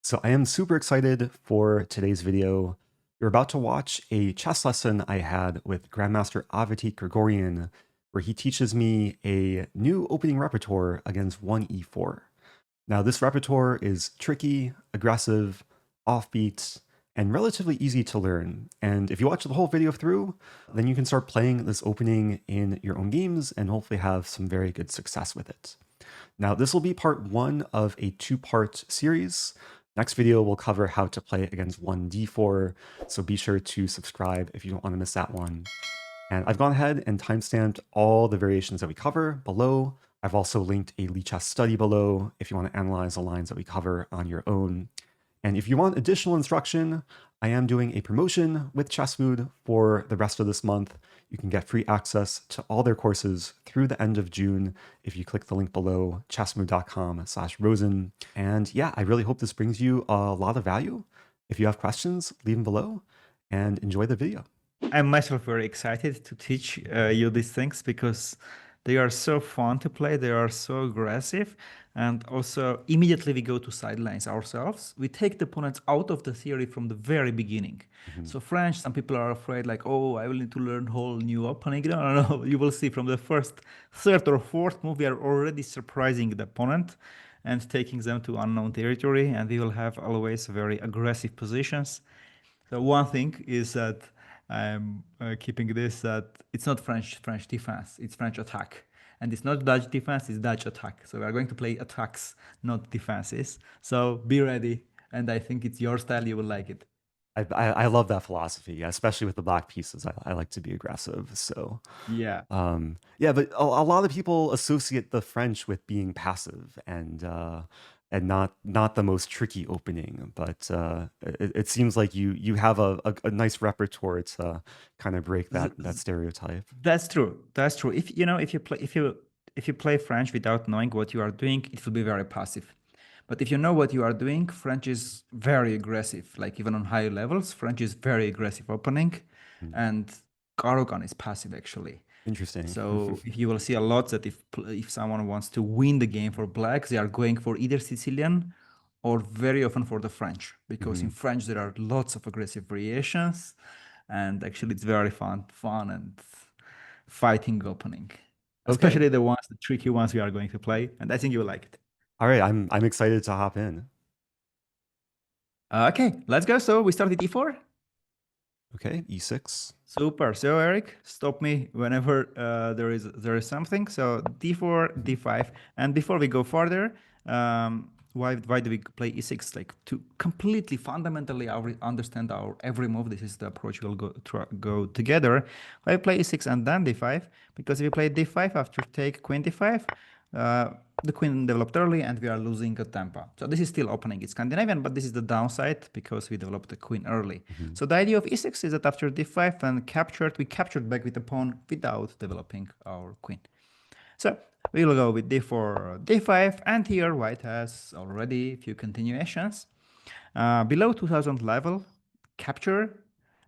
So I am super excited for today's video. You're about to watch a chess lesson I had with Grandmaster Avetik Grigoryan, where he teaches me a new opening repertoire against 1e4. Now this repertoire is tricky, aggressive, offbeat, and relatively easy to learn. And if you watch the whole video through, then you can start playing this opening in your own games and hopefully have some very good success with it. Now, this will be part one of a two-part series. Next video will cover how to play against 1d4, so be sure to subscribe if you don't want to miss that one. And I've gone ahead and timestamped all the variations that we cover below. I've also linked a Lichess study below if you want to analyze the lines that we cover on your own. And if you want additional instruction, I am doing a promotion with Chessmood for the rest of this month. You can get free access to all their courses through the end of June if you click the link below, chessmood.com/Rosen. And yeah, I really hope this brings you a lot of value. If you have questions, leave them below and enjoy the video. I'm myself very excited to teach you these things because they are so fun to play. They are so aggressive. And also immediately we go to sidelines ourselves. We take the opponents out of the theory from the very beginning. So French, some people are afraid like, oh, I will need to learn whole new opening. No. You will see from the first, third or fourth move, we are already surprising the opponent and taking them to unknown territory. And we will have always very aggressive positions. So one thing is that I'm keeping this that it's not French defense, it's French attack. And it's not Dutch defense, it's Dutch attack. So we are going to play attacks, not defenses. So be ready. And I think it's your style, you will like it. I love that philosophy, especially with the black pieces. I like to be aggressive. So Yeah. yeah, but a lot of people associate the French with being passive and not the most tricky opening. But it seems like you have a nice repertoire to kind of break that stereotype. That's true. That's true. If you play French without knowing what you are doing, it will be very passive. But if you know what you are doing, French is very aggressive. Like even on high levels, French is very aggressive opening, and Aragon is passive actually. Interesting. So you will see a lot that if someone wants to win the game for blacks, they are going for either Sicilian or very often for the French, because in French there are lots of aggressive variations, and actually it's very fun and fighting opening, especially the tricky ones we are going to play, and I think you will like it. All right, I'm excited to hop in. Okay, let's go. So we start with e4. Okay, e6. Super. So Eric, stop me whenever there is something. So d4, d5, and before we go further, why do we play e6? Like to completely fundamentally understand our every move. This is the approach we'll go together. Why play e6 and then d5? Because if you play d5 after take queen d5, the queen developed early and we are losing a tempo. So this is still opening. It's Scandinavian, but this is the downside because we developed the queen early. So the idea of e6 is that after d5 and we captured back with the pawn without developing our queen. So we'll go with d4, d5, and here white has already a few continuations. Below 2000 level, capture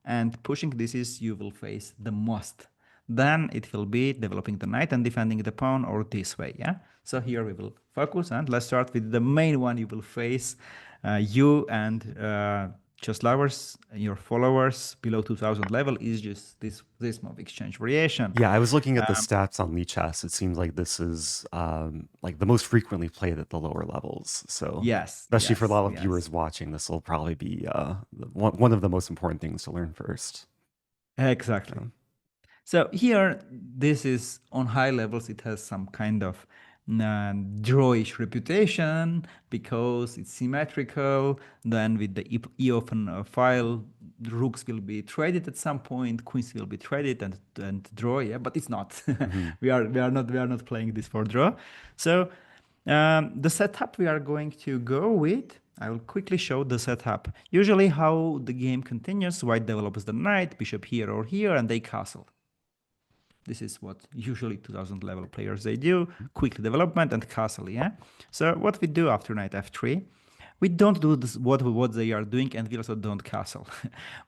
and pushing this is you will face the most. Then it will be developing the knight and defending the pawn, or this way, yeah? So here we will focus, and let's start with the main one you will face. You and chess lovers, your followers below 2000 level is just this move exchange variation. Yeah, I was looking at the stats on Lichess. It seems like this is like the most frequently played at the lower levels. So yes, especially for a lot of viewers watching, this will probably be one of the most important things to learn first. Exactly. So here, this is on high levels, it has some kind of drawish reputation because it's symmetrical. Then with the E open file, the rooks will be traded at some point, queens will be traded and draw. Yeah, but it's not. we are not playing this for draw. So the setup we are going to go with, I will quickly show the setup. Usually how the game continues, white develops the knight, bishop here or here, and they castle. This is what usually 2000 level players they do, quick development and castle, yeah? So what we do after knight f3, we don't do this, what they are doing, and we also don't castle.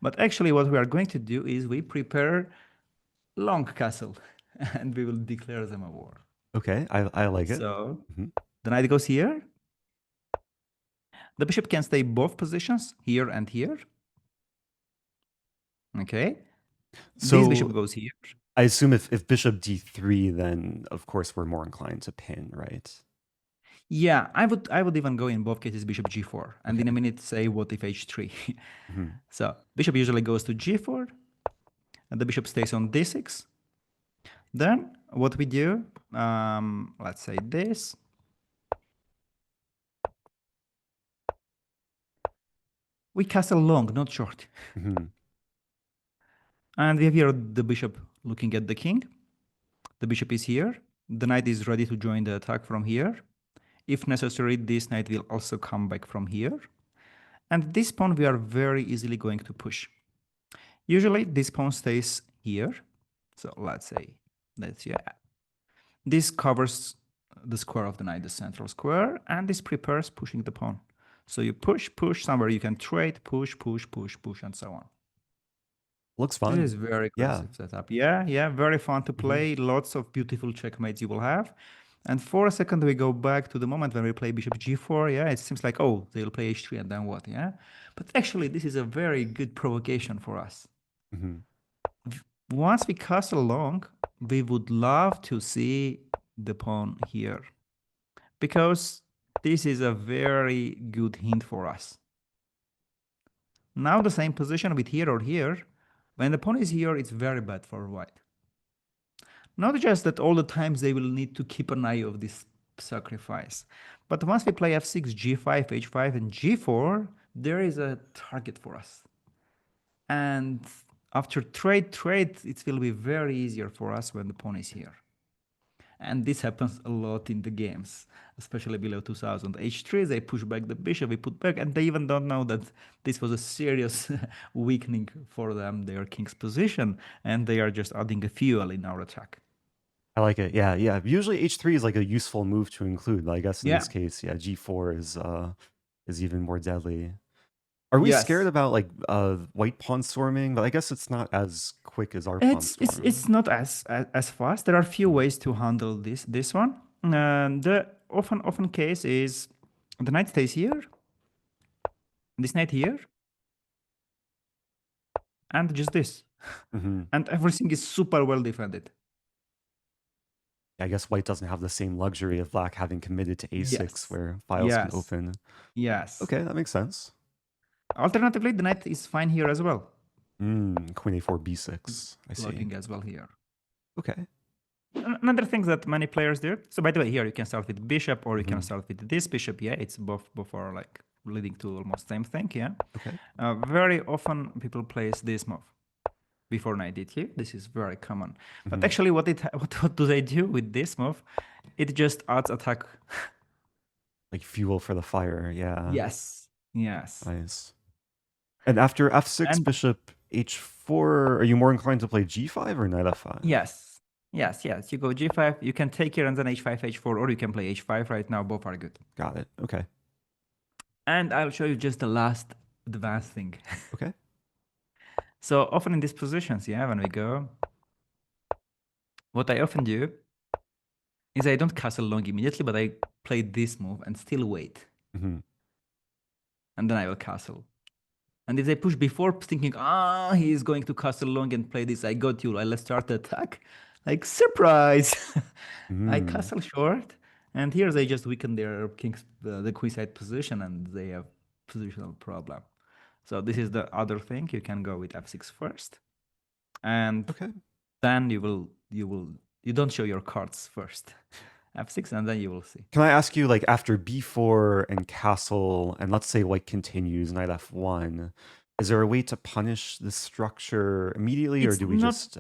But actually what we are going to do is we prepare long castle and we will declare them a war. Okay, I like it. So the knight goes here. The bishop can stay both positions, here and here. Okay. This bishop So goes here. I assume if bishop d3, then of course we're more inclined to pin, right? Yeah, I would even go in both cases bishop g4, and in a minute say what if h3. So bishop usually goes to g4, and the bishop stays on d6. Then what we do, let's say this. We castle long, not short. And we have here the bishop looking at the king. The bishop is here. The knight is ready to join the attack from here. If necessary, this knight will also come back from here. And this pawn we are very easily going to push. Usually this pawn stays here. So let's say that's, yeah. This covers the square of the knight, the central square, and this prepares pushing the pawn. So you push, push, somewhere you can trade, push, push, push, push, and so on. Looks fun. This is very aggressive setup. Yeah, very fun to play. Lots of beautiful checkmates you will have. And for a second, we go back to the moment when we play bishop g4. Yeah, it seems like, oh, they'll play h3 and then what? Yeah, but actually, this is a very good provocation for us. Once we castle long, we would love to see the pawn here, because this is a very good hint for us. Now the same position with here or here. When the pawn is here, it's very bad for white. Not just that all the times they will need to keep an eye of this sacrifice, but once we play f6, g5, h5, and g4, there is a target for us. And after trade, it will be very easier for us when the pawn is here. And this happens a lot in the games, especially below 2000. h3, they push back the bishop, we put back, and they even don't know that this was a serious weakening for them, their king's position, and they are just adding a fuel in our attack. I like it. Yeah. Usually h3 is like a useful move to include. I guess in this case, yeah, g4 is even more deadly. Are we scared about like white pawn storming? But I guess it's not as quick as our pawn storm. It's not as fast. There are few ways to handle this one. The often case is the knight stays here, this knight here, and just this, and everything is super well defended. I guess white doesn't have the same luxury of black having committed to a6 where files can open. Yes. Okay, that makes sense. Alternatively, the knight is fine here as well. Queen a4, b6. I see. Blocking as well here. Okay. Another thing that many players do. So by the way, here you can start with bishop, or you can start with this bishop. Yeah, it's both are like leading to almost same thing. Yeah. Okay. Very often people place this move before knight d3. This is very common. But actually, what do they do with this move? It just adds attack. Like fuel for the fire. Yeah. Yes. Nice. And after f6, bishop h4, are you more inclined to play g5 or knight f5? Yes. You go g5, you can take here and then h5, h4, or you can play h5 right now. Both are good. Got it. Okay. And I'll show you just the last advanced thing. Okay. So often in these positions, when we go, what I often do is I don't castle long immediately, but I play this move and still wait. And then I will castle. And if they push before thinking, he is going to castle long and play this, I got you, let's start the attack. Like, surprise! I castle short, and here they just weaken their king's, the queenside position, and they have positional problem. So this is the other thing. You can go with f6 first, and then you don't show your cards first. f6, and then you will see. Can I ask you, like, after b4 and castle, and let's say white continues knight f1, is there a way to punish the structure immediately, or do we just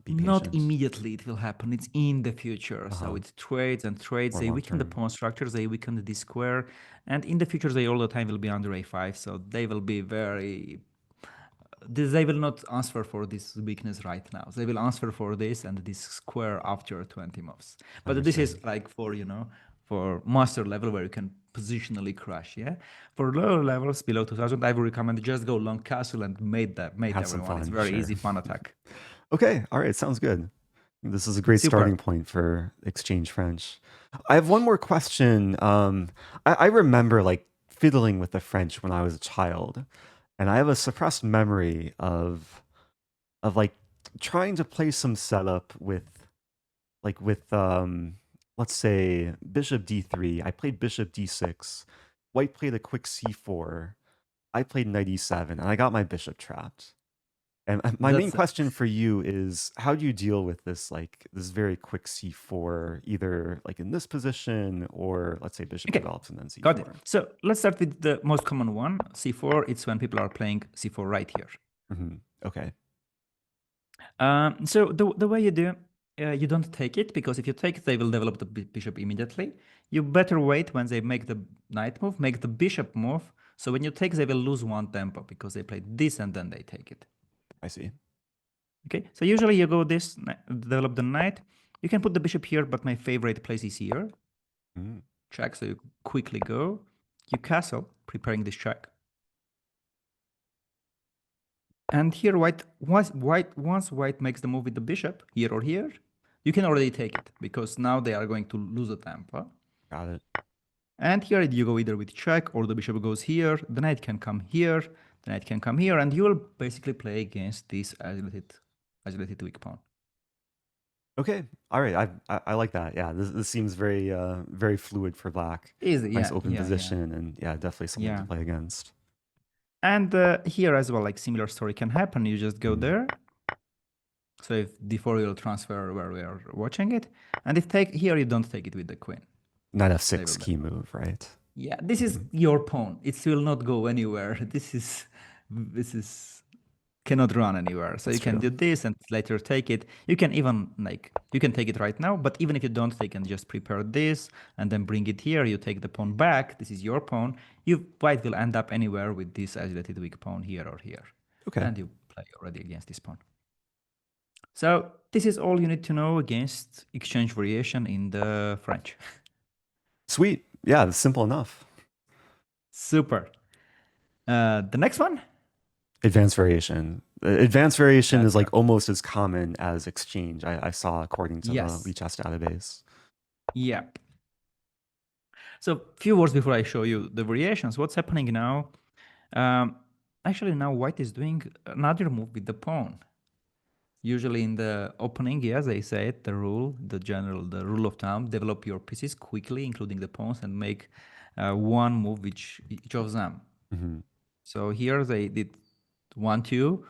be patient? Not immediately it will happen. It's in the future. So it trades and trades. They weaken the pawn structures, they weaken the square, and in the future they all the time will be under a5. So they will be very... They will not answer for this weakness right now. They will answer for this and this square after 20 moves. But this is like for, for master level where you can positionally crush, For lower levels below 2000, I would recommend just go long castle and mate everyone. Fun, it's very easy, fun attack. Okay, all right, sounds good. This is a great starting point for Exchange French. I have one more question. I remember like fiddling with the French when I was a child, and I have a suppressed memory of like trying to play some setup with let's say bishop d3. I played bishop d6. White played a quick c4. I played knight e7, and I got my bishop trapped. And my main That's question for you is, how do you deal with this, like this very quick c4, either like in this position or let's say bishop okay. develops and then c4? Got it. So let's start with the most common one, c4. It's when people are playing c4 right here. Okay. So the way you do, you don't take it, because if you take it, they will develop the bishop immediately. You better wait when they make the knight move, make the bishop move. So when you take, they will lose one tempo because they played this and then they take it. I see. Okay, so usually you go this, develop the knight. You can put the bishop here, but my favorite place is here. Check, so you quickly go. You castle, preparing this check. And here once white makes the move with the bishop, here or here, you can already take it, because now they are going to lose a tempo. Got it. And here you go either with check, or the bishop goes here, the knight can come here, the knight can come here, and you will basically play against this isolated weak pawn. Okay. All right. I like that. Yeah. This seems very very fluid for black. Easy, Nice yeah, open yeah, position, and yeah, definitely something Yeah. to play against. And here as well, like similar story can happen. You just go there. So if d4, you'll transfer where we are watching it. And if take here, you don't take it with the queen. Knight f6 key move, right? Yeah, this is your pawn. It will not go anywhere. This is cannot run anywhere. So That's you can true. do this and later take it. You can even you can take it right now, but even if you don't take and just prepare this and then bring it here, you take the pawn back. This is your pawn. White will end up anywhere with this isolated weak pawn here or here. Okay. And you play already against this pawn. So this is all you need to know against exchange variation in the French. Sweet. Yeah, it's simple enough. Super. The next one? Advanced variation. Advanced variation is like almost as common as exchange, I saw, according to the Lichess database. Yep. So few words before I show you the variations. What's happening now? Actually, now white is doing another move with the pawn. Usually in the opening, yes, they say it, the rule of thumb, develop your pieces quickly, including the pawns, and make one move with each of them. So here they did 1, 2,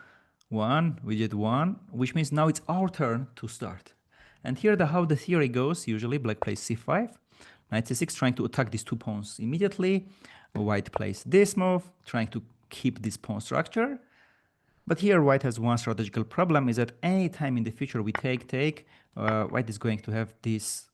1, we did 1, which means now it's our turn to start. And here how the theory goes, usually black plays c5, knight c6, trying to attack these two pawns immediately. White plays this move, trying to keep this pawn structure. But here white has one strategical problem, is that any time in the future we take, white is going to have this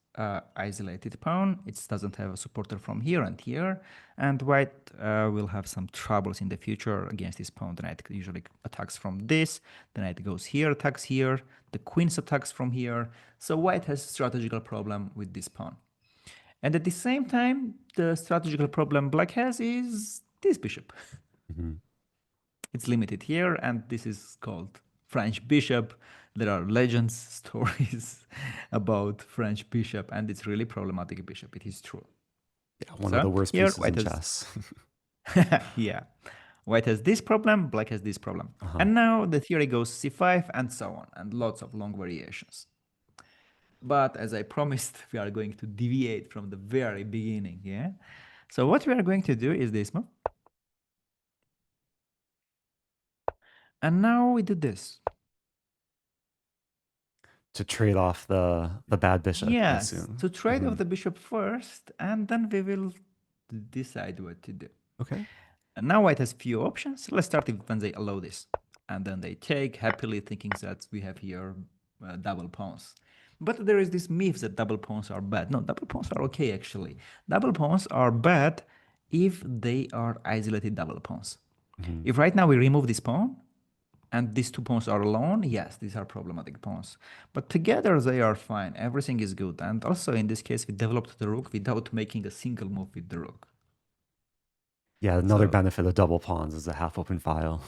isolated pawn. It doesn't have a supporter from here and here, and white will have some troubles in the future against this pawn. The knight usually attacks from this, the knight goes here, attacks here, the queen attacks from here. So white has a strategical problem with this pawn. And at the same time, the strategical problem black has is this bishop. It's limited here, and this is called French bishop. There are legends, stories about French bishop, and it's really problematic bishop. It is true. Yeah, one of the worst pieces in chess. Yeah. White has this problem, black has this problem. And now the theory goes c5 and so on, and lots of long variations. But as I promised, we are going to deviate from the very beginning, yeah? So what we are going to do is this move. And now we do this. To trade off the bad bishop, yes, I assume. To trade off the bishop first, and then we will decide what to do. Okay. And now white has few options. Let's start with when they allow this. And then they take, happily thinking that we have here double pawns. But there is this myth that double pawns are bad. No, double pawns are okay, actually. Double pawns are bad if they are isolated double pawns. If right now we remove this pawn, and these two pawns are alone, yes, these are problematic pawns. But together they are fine. Everything is good. And also in this case, we developed the rook without making a single move with the rook. Yeah, another benefit of double pawns is a half-open file.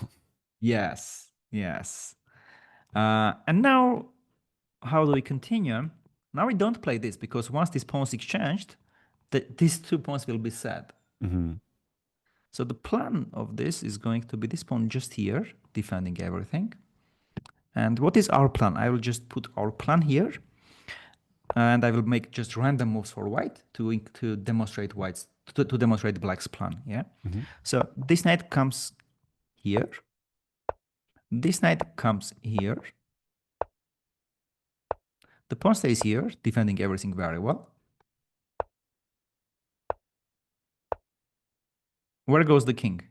Yes, yes. And now, how do we continue? Now we don't play this, because once these pawns exchanged, these two pawns will be sad. So the plan of this is going to be this pawn just here, defending everything. And what is our plan? I will just put our plan here, and I will make just random moves for white to demonstrate white's to demonstrate black's plan. Yeah. So this knight comes here. This knight comes here. The pawn stays here, defending everything very well. Where goes the king?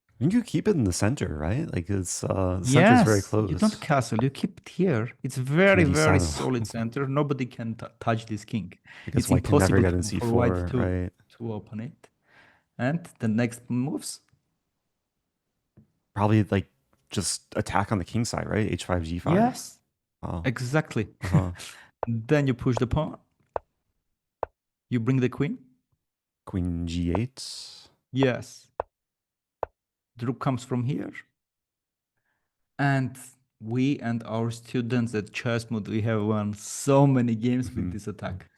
I think you keep it in the center, right? Like it's the center is very close. You don't castle. You keep it here. It's very, King very D7. solid center. Nobody can touch this king. Because It's white can never impossible get in for white C4, right? to open it. And the next moves. Probably like just attack on the king side, right? H5, G5. Yes, Oh. exactly. Then you push the pawn. You bring the queen. Queen G8. Yes. The rook comes from here. And we and our students at Chessmood, we have won so many games with this attack.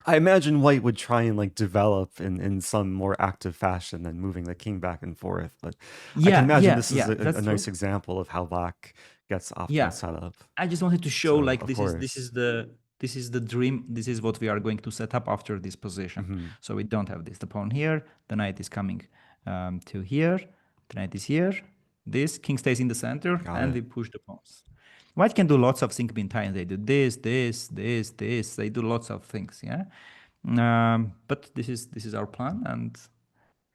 I imagine white would try and like develop in some more active fashion than moving the king back and forth. But I can imagine this is a nice example of how black gets optimal setup. I just wanted to show like this is the dream. This is what we are going to set up after this position. So we don't have this. The pawn here, the knight is coming to here, the knight is here. This king stays in the center, and we push the pawns. White can do lots of things behind. They do this. They do lots of things, yeah. But this is our plan, and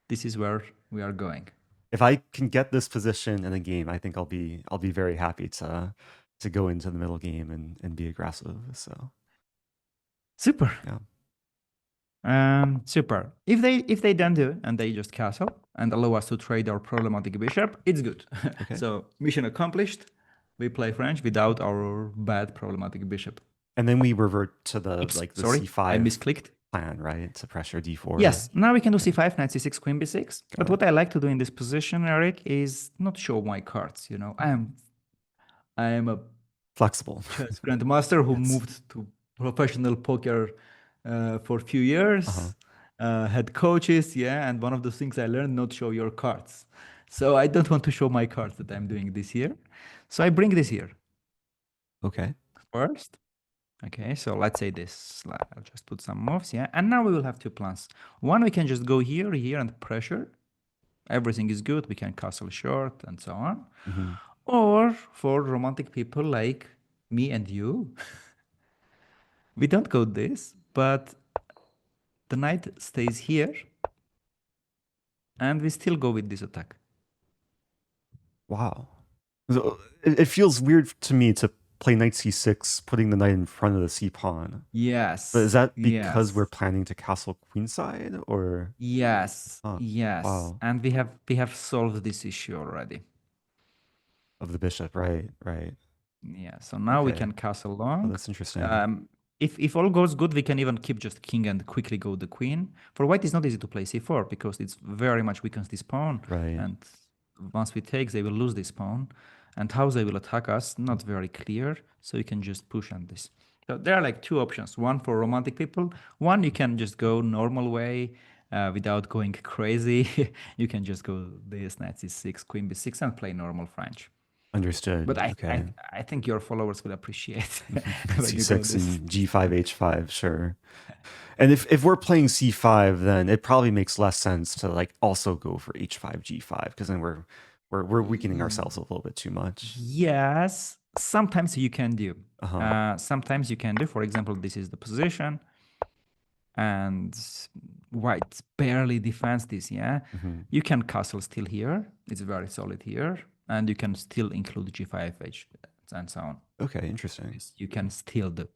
this is where we are going. If I can get this position in a game, I think I'll be very happy to go into the middle game and be aggressive. So super. Yeah. Super. If they don't do and they just castle and allow us to trade our problematic bishop, it's good. Okay. So mission accomplished. We play French without our bad problematic bishop. And then we revert to the C5 I misclicked. plan, right? To pressure D4. Yes. Now we can do C5, knight C6, queen B6. But what I like to do in this position, Eric, is not show my cards. You know, I am a flexible chess grandmaster who moved to professional poker for a few years. Had coaches, and one of the things I learned, not show your cards. So I don't want to show my cards that I'm doing this here. So I bring this here. Okay. First. Okay, so let's say this. I'll just put some moves, and now we will have two plans. One, we can just go here, and pressure. Everything is good. We can castle short and so on. Or for romantic people like me and you, we don't go this, but the knight stays here, and we still go with this attack. Wow. It feels weird to me to play knight c6, putting the knight in front of the c pawn. Yes. But is that because we're planning to castle queenside, or? Yes. Yes. Wow. And we have solved this issue already. Of the bishop, right? Yeah. So now we can castle long. Oh, that's interesting. If all goes good, we can even keep just king and quickly go the queen. For white, it's not easy to play c4 because it's very much weakens this pawn. Right. And once we take, they will lose this pawn. And how they will attack us, not very clear. So you can just push on this. So there are like two options. One for romantic people. One, you can just go normal way without going crazy. You can just go this, knight c6, queen b6, and play normal French. Understood. But I think your followers will appreciate c6 and g5, h5, sure. And if we're playing c5, then it probably makes less sense to like also go for h5, g5, because then we're weakening ourselves a little bit too much. Yes, sometimes you can do. Sometimes you can do. For example, this is the position, and white barely defends this. You can castle still here. It's very solid here. And you can still include g5, h, and so on. Okay, interesting. You can still do.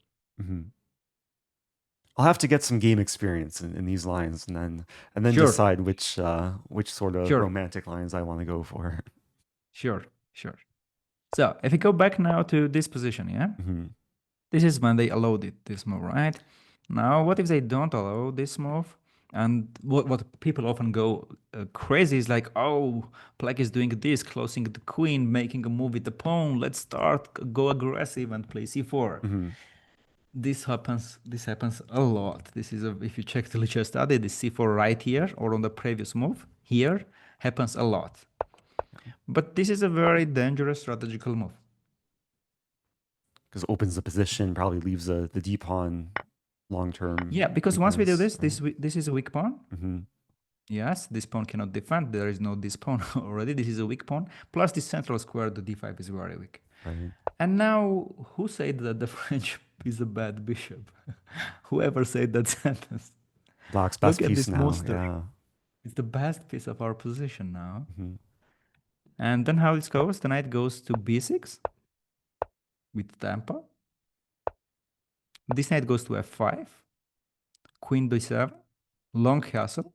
I'll have to get some game experience in these lines, and then decide which sort of romantic lines I want to go for. Sure. So if we go back now to this position, this is when they allowed this move, right? Now, what if they don't allow this move? And what people often go crazy is like, oh, black is doing this, closing the queen, making a move with the pawn. Let's go aggressive and play c4. this happens a lot. This is if you check the literature study, the c4 right here or on the previous move here happens a lot. But this is a very dangerous strategical move. Because it opens the position, probably leaves the d pawn long term. Yeah, because once we do this, right? this is a weak pawn. Mm-hmm. Yes, this pawn cannot defend. There is no this pawn already. This is a weak pawn. Plus this central square, the d5 is very weak. Right. And now, who said that the French is a bad bishop? Whoever said that sentence? Black's best Look at piece this now. monster. Yeah. It's the best piece of our position now. Mm-hmm. And then how it goes? The knight goes to b6 with tempo. This knight goes to f5. Queen d7. Long castle.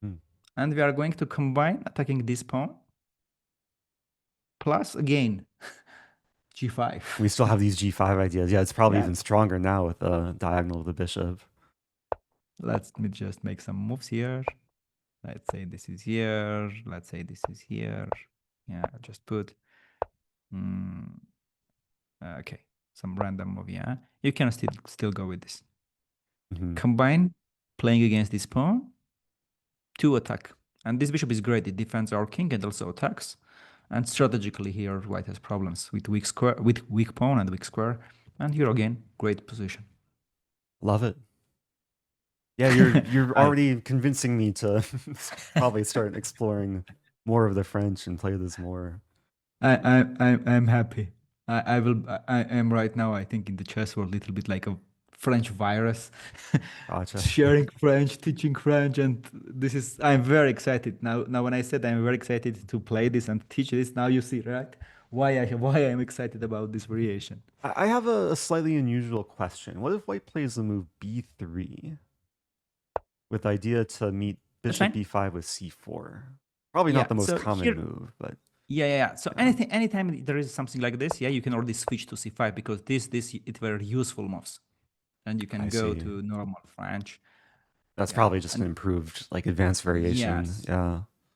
Mm. And we are going to combine attacking this pawn. Plus, again, g5. We still have these g5 ideas. Yeah, it's probably Yeah. even stronger now with the diagonal of the bishop. Let me just make some moves here. Let's say this is here. Let's say this is here. Yeah, just put... okay, some random move, yeah. You can still go with this. Mm-hmm. Combine, playing against this pawn, to attack. And this bishop is great. It defends our king and also attacks. And strategically here, white has problems with weak square, with weak pawn and weak square. And here again, great position. Love it. Yeah, you're already convincing me to probably start exploring more of the French and play this more. I'm happy. I am right now, I think, in the chess world a little bit like a French virus. Gotcha. Sharing French, teaching French, and this is, I'm very excited. Now when I said I'm very excited to play this and teach this, now you see, right? Why I'm excited about this variation. I have a slightly unusual question. What if white plays the move b3 with the idea to meet bishop b5 with c4? Probably not the most common move, but yeah. So anytime there is something like this, yeah, you can already switch to c5 because this it's very useful moves, and you can go to normal French. That's probably just an improved, like, advanced variation. Yes.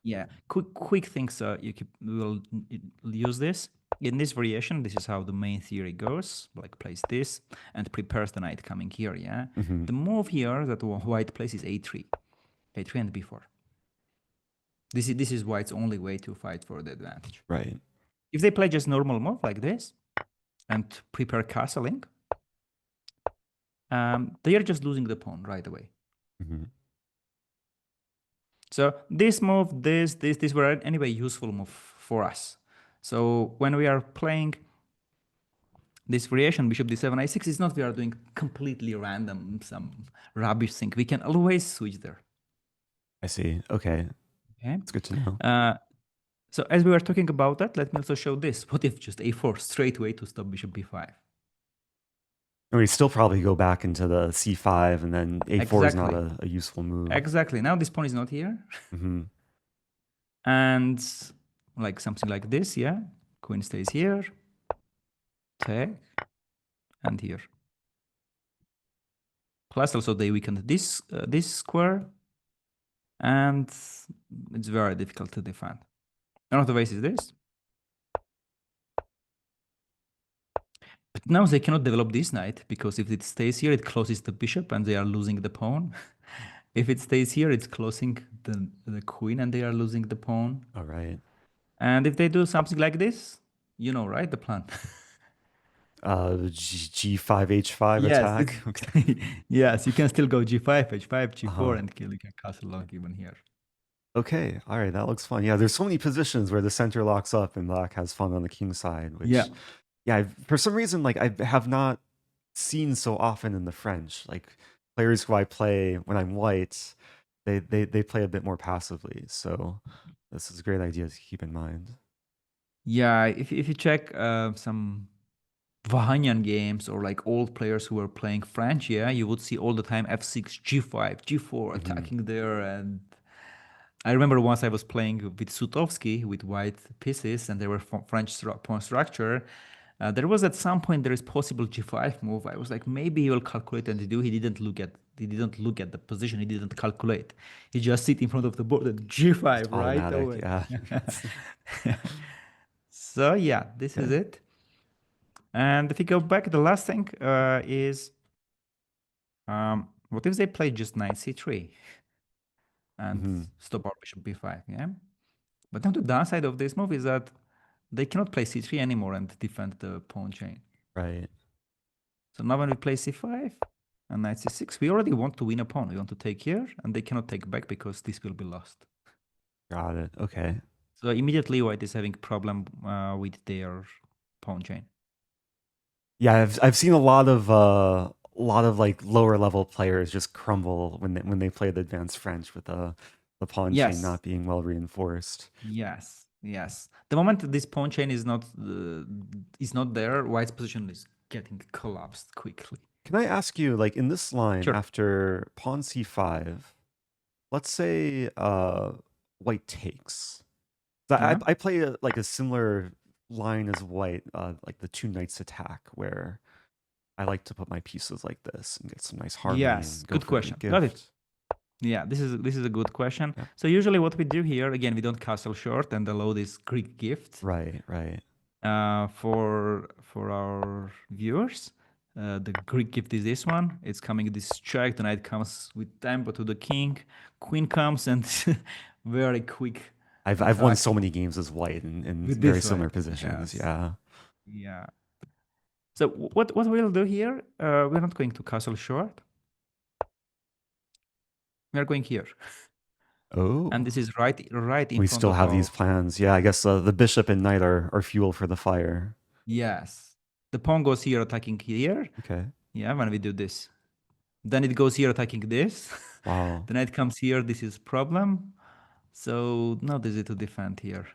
Yeah. Quick things. Will use this in this variation. This is how the main theory goes. Like, plays this and prepares the knight coming here. Yeah. Mm-hmm. The move here that white plays is a3 and b4. This is white's only way to fight for the advantage. Right. If they play just normal move like this and prepare castling, they are just losing the pawn right away. Mm-hmm. So this move, this were anyway useful move for us. So when we are playing this variation, bishop d7, a6, it's not we are doing completely random, some rubbish thing. We can always switch there. I see. Okay. It's good to know. So as we were talking about that, let me also show this. What if just a4 straight away to stop bishop b5? And we still probably go back into the c5, and then a4 is not a useful move. Exactly. Now this pawn is not here. Mm-hmm. And like something like this, yeah. Queen stays here. Take. And here. Plus also they weakened this square. And it's very difficult to defend. Another way is this. But now they cannot develop this knight, because if it stays here, it closes the bishop and they are losing the pawn. If it stays here, it's closing the queen and they are losing the pawn. All right. And if they do something like this, you know, right, the plan. G5, H5 attack. Okay. Yes, you can still go G5, H5, G4, and kill. You can castle lock even here. Okay, all right, that looks fun. Yeah, there's so many positions where the center locks up and black has fun on the king side. Which, yeah, for some reason, like, I have not seen so often in the French. Like, players who I play when I'm white, they play a bit more passively. So this is a great idea to keep in mind. Yeah, if you check some Vahanian games or like old players who were playing French, yeah, you would see all the time F6, G5, G4 attacking there. And I remember once I was playing with Sutovsky with white pieces and they were French pawn structure. There was at some point there is possible G5 move. I was like, maybe he will calculate and do. He didn't look at the position. He didn't calculate. He just sit in front of the board and G5 it's right automatic, away. Yeah. So yeah, this is it. And if you go back, the last thing is What if they play just knight c3 and Hmm. stop our bishop b5? Yeah. But now the downside of this move is that they cannot play c3 anymore and defend the pawn chain. Right. So now when we play c5 and knight c6, we already want to win a pawn. We want to take here, and they cannot take back because this will be lost. Got it. Okay. So immediately white is having problem with their pawn chain. Yeah, I've seen a lot of like lower level players just crumble when they play the advanced French with the pawn chain Yes. not being well reinforced. Yes. Yes. The moment this pawn chain is not there, white's position is getting collapsed quickly. Can I ask you, like in this line Sure. after pawn c5, let's say white takes. Yeah. I play like a similar line as white, like the two knights attack, where I like to put my pieces like this and get some nice harmony Yes. and go Good for a question. big Got it. gift. Yeah, this is a good question. Yeah. So usually what we do here, again, we don't castle short and allow this Greek gift Right, right. for our viewers. The Greek gift is this one. It's coming this check. The knight comes with tempo to the king. Queen comes and very quick. I've won attack so many games as white in with very this similar right. positions. Yes. Yeah. Yeah. So what we'll do here? We're not going to castle short. We are going here, Oh. and this is right in We front still of have our. these plans. Yeah, I guess the bishop and knight are fuel for the fire. Yes. The pawn goes here attacking here. Okay. Yeah, when we do this. Then it goes here attacking this. Wow. The knight comes here. This is problem. So not easy to defend here.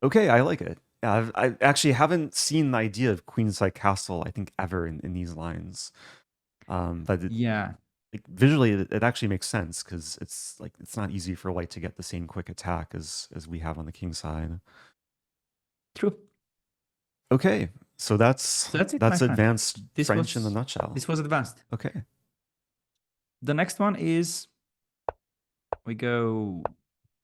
Okay, I like it. Yeah, I actually haven't seen the idea of queenside castle, I think, ever in these lines. But Yeah. like visually, it actually makes sense because it's not easy for white to get the same quick attack as we have on the king side. True. Okay, so So that's it, my friend. advanced French in a nutshell. This was advanced. Okay. The next one is we go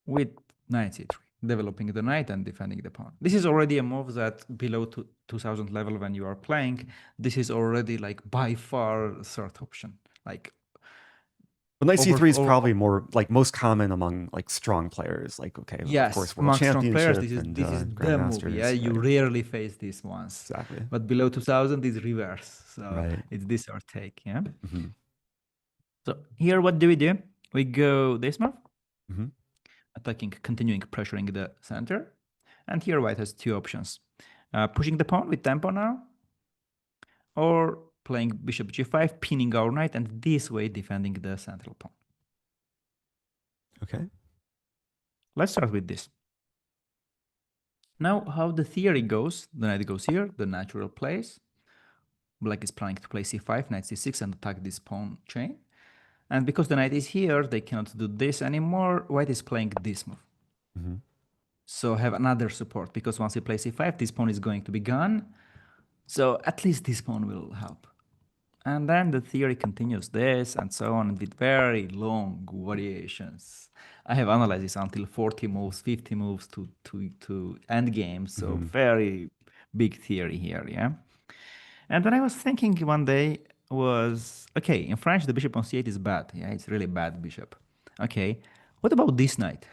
with knight c3, developing the knight and defending the pawn. This is already a move that below 2000 level when you are playing, this is already like by far third option. Like But knight c3 is probably more like most common among like strong players. Like okay, of yes, course, world among strong players, championship and this is the move. grandmasters. Yeah, you Right. rarely face these ones. Exactly. But below 2000 is reverse. So Right. it's this or take. Yeah. Mm-hmm. So here, what do? We go this move, Mm-hmm. attacking, continuing pressuring the center. And here white has two options. Pushing the pawn with tempo now, or playing bishop g5, pinning our knight, and this way defending the central pawn. Okay. Let's start with this. Now, how the theory goes, the knight goes here, the natural place. Black is planning to play c5, knight c6, and attack this pawn chain. And because the knight is here, they cannot do this anymore. White is playing this move. Mm-hmm. So have another support, because once you play c5, this pawn is going to be gone. So at least this pawn will help. And then the theory continues this and so on with very long variations. I have analyzed this until 40 moves, 50 moves to end game. So very big theory here, yeah? And then I was thinking one day was, okay, in French, the bishop on c8 is bad. Yeah, it's really bad bishop. Okay, what about this knight?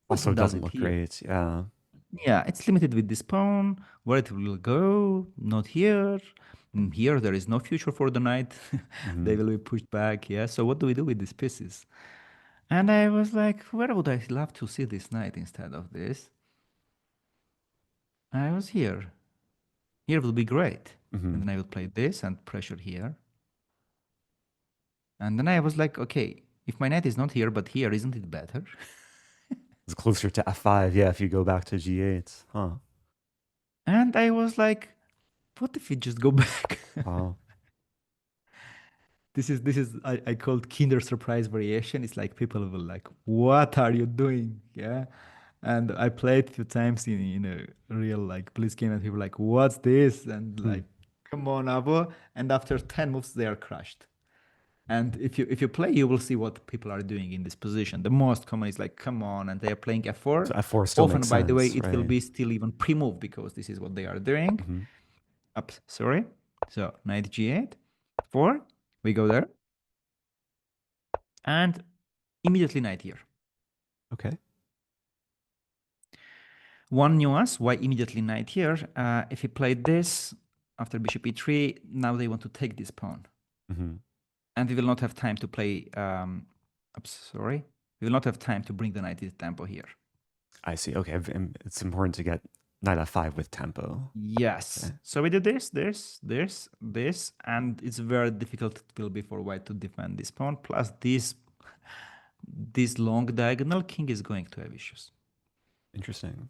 Also does doesn't it look here? great. Yeah. Yeah, it's limited with this pawn. Where it will go? Not here. Here, there is no future for the knight. They will be pushed back. Yeah. So what do we do with these pieces? And I was like, where would I love to see this knight instead of this? I was here. Here would be great. And then I would play this and pressure here. And then I was like, okay, if my knight is not here, but here, isn't it better? It's closer to f5. Yeah, if you go back to g8. Huh. And I was like, what if we just go back? Wow. This is I called Kinder surprise variation. It's like people will like, what are you doing? Yeah. And I played a few times in a real like blitz game, and people were like, what's this? And like, come on, Avo. And after 10 moves, they are crushed. And if you play, you will see what people are doing in this position. The most common is like, come on, and they are playing f4. So f4 still Often, makes by the way, sense, it will right? be still even pre-move because this is what they are doing. Oops, sorry. So knight g8, 4, we go there. And immediately knight here. Okay. One nuance, why immediately knight here? If he played this, after bishop e3, now they want to take this pawn. Mm-hmm. And we will not have time to play, sorry. We will not have time to bring the knight into tempo here. I see. Okay. It's important to get knight f5 with tempo. Yes. Okay. So we do this, and it's very difficult it will be for white to defend this pawn. Plus this long diagonal, king is going to have issues. Interesting.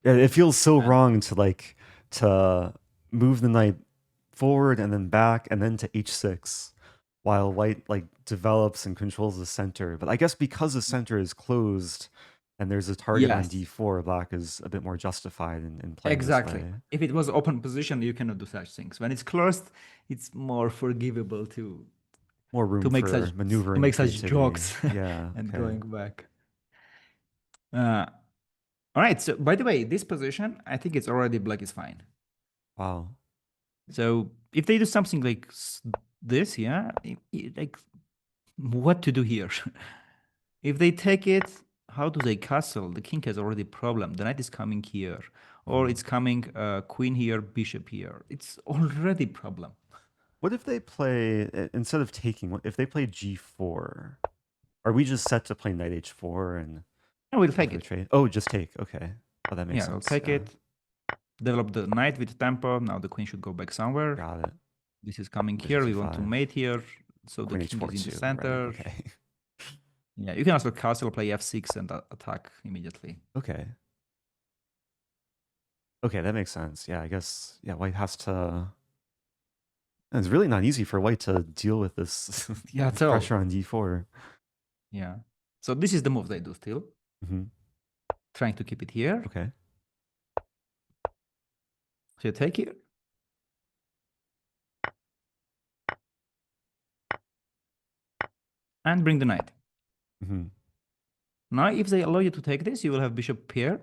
Yeah, it feels so wrong to move the knight forward and then back and then to h6 while white develops and controls the center. But I guess because the center is closed and there's a target on d4, black is a bit more justified in playing exactly. this way. If it was open position, you cannot do such things. When it's closed, it's more forgivable to more room to make for such maneuvering, to make such creativity. jokes. Yeah, and okay. going back. All right. So by the way, this position, I think it's already black is fine. Wow. So if they do something like this, yeah, like what to do here? If they take it, how do they castle? The king has already problem. The knight is coming here, or it's coming queen here, bishop here. It's already problem. What if they play, instead of taking, what if they play g4? Are we just set to play knight h4 and No, we'll take it. trade? Oh, just take. Okay. Oh, that makes sense. We'll take it. Develop the knight with tempo. Now the queen should go back somewhere. Got it. This is coming here. We want to mate here. So queen the king h4 is in the too, center. right? Okay. Yeah, you can also castle, play f6 and attack immediately. Okay. Okay, that makes sense. Yeah, I guess, yeah, white has to... It's really not easy for white to deal with this pressure on d4. Yeah. So this is the move they do still. Mm-hmm. Trying to keep it here. Okay. So you take here. And bring the knight. Mm-hmm. Now, if they allow you to take this, you will have bishop pair.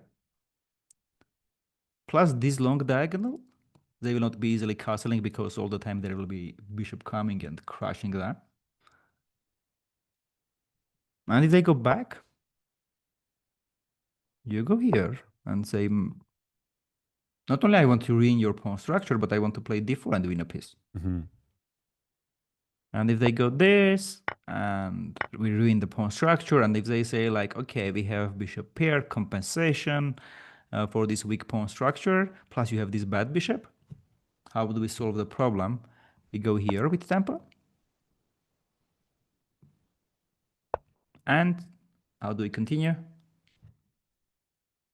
Plus this long diagonal. They will not be easily castling because all the time there will be bishop coming and crushing that. And if they go back, you go here and say, not only I want to ruin your pawn structure, but I want to play d4 and win a piece. Mm-hmm. And if they go this, and we ruin the pawn structure, and if they say like, okay, we have bishop pair compensation for this weak pawn structure, plus you have this bad bishop, how do we solve the problem? We go here with tempo. And how do we continue?